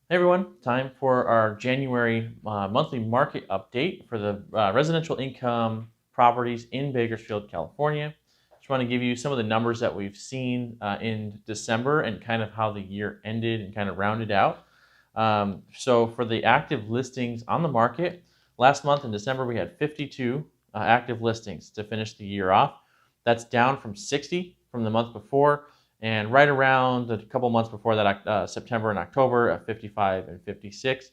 Hey everyone, time for our January monthly market update for the residential income properties in Bakersfield, California. Just want to give you some of the numbers that we've seen in December and kind of how the year ended and kind of rounded out. So for the active listings on the market, last month in December we had 52 active listings to finish the year off. That's down from 60 from the month before, and right around a couple months before that, September and October, at 55 and 56. So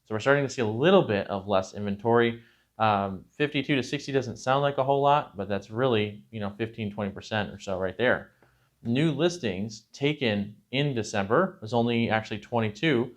we're starting to see a little bit of less inventory. 52 to 60 doesn't sound like a whole lot, but that's really 15, 20% or so right there. New listings taken in December was only actually 22,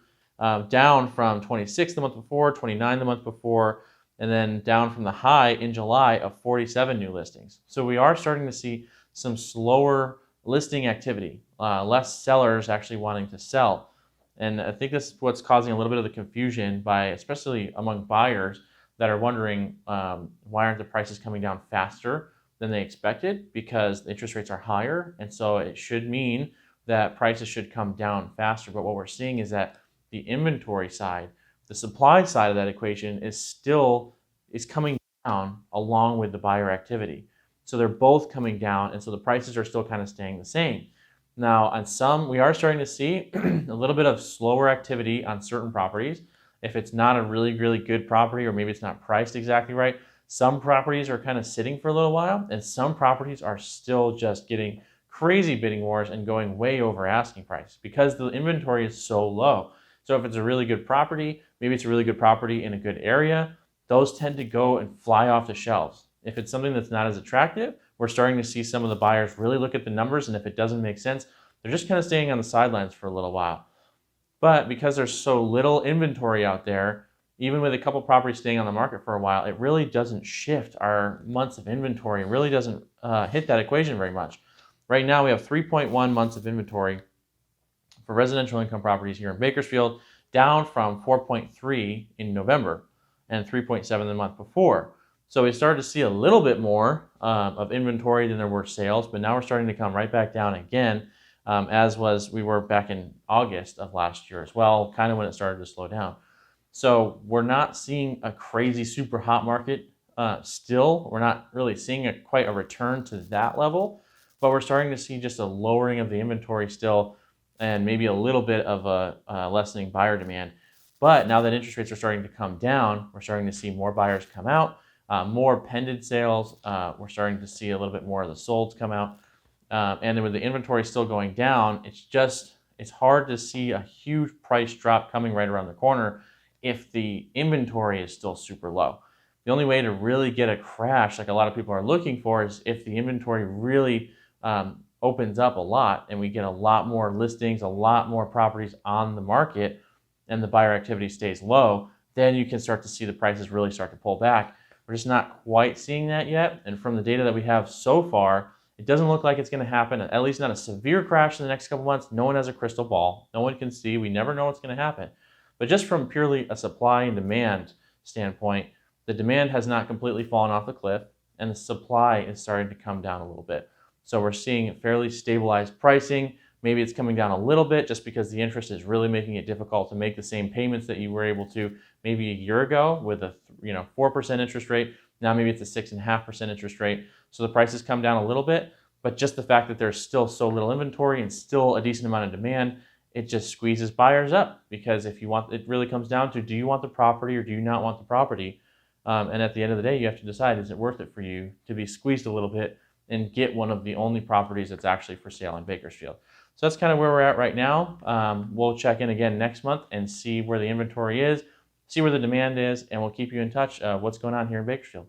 down from 26 the month before, 29 the month before, and then down from the high in July of 47 new listings. So we are starting to see some slower listing activity, less sellers actually wanting to sell. And I think this is what's causing a little bit of the confusion by, especially among buyers that are wondering why aren't the prices coming down faster than they expected, because the interest rates are higher. And so it should mean that prices should come down faster. But what we're seeing is that the inventory side, the supply side of that equation is coming down along with the buyer activity. So they're both coming down, and so the prices are still kind of staying the same. Now, on some, we are starting to see a little bit of slower activity on certain properties. If it's not a really, really good property, or maybe it's not priced exactly right, some properties are kind of sitting for a little while, and some properties are still just getting crazy bidding wars and going way over asking price because the inventory is so low. So if it's a really good property, maybe it's a really good property in a good area, those tend to go and fly off the shelves. If it's something that's not as attractive, we're starting to see some of the buyers really look at the numbers, and if it doesn't make sense, they're just kind of staying on the sidelines for a little while. But because there's so little inventory out there, even with a couple properties staying on the market for a while, it really doesn't shift our months of inventory. It really doesn't hit that equation very much. Right now, we have 3.1 months of inventory for residential income properties here in Bakersfield, down from 4.3 in November and 3.7 the month before. So we started to see a little bit more of inventory than there were sales, but now we're starting to come right back down again, as we were back in August of last year as well, kind of when it started to slow down. So we're not seeing a crazy super hot market still. We're not really seeing quite a return to that level, but we're starting to see just a lowering of the inventory still, and maybe a little bit of a lessening buyer demand. But now that interest rates are starting to come down, we're starting to see more buyers come out. More pending sales. We're starting to see a little bit more of the solds come out. And then with the inventory still going down, it's hard to see a huge price drop coming right around the corner if the inventory is still super low. The only way to really get a crash, like a lot of people are looking for, is if the inventory really opens up a lot and we get a lot more listings, a lot more properties on the market, and the buyer activity stays low, then you can start to see the prices really start to pull back. We're just not quite seeing that yet. And from the data that we have so far, it doesn't look like it's going to happen, at least not a severe crash in the next couple months. No one has a crystal ball. No one can see. We never know what's going to happen. But just from purely a supply and demand standpoint, the demand has not completely fallen off the cliff, and the supply is starting to come down a little bit. So we're seeing fairly stabilized pricing. Maybe it's coming down a little bit just because the interest is really making it difficult to make the same payments that you were able to maybe a year ago with a 4% interest rate. Now maybe it's a 6.5% interest rate. So the prices come down a little bit, but just the fact that there's still so little inventory and still a decent amount of demand, it just squeezes buyers up, because if you want, it really comes down to, do you want the property or do you not want the property? And at the end of the day, you have to decide, is it worth it for you to be squeezed a little bit and get one of the only properties that's actually for sale in Bakersfield? So that's kind of where we're at right now. We'll check in again next month and see where the inventory is, see where the demand is, and we'll keep you in touch what's going on here in Bakersfield.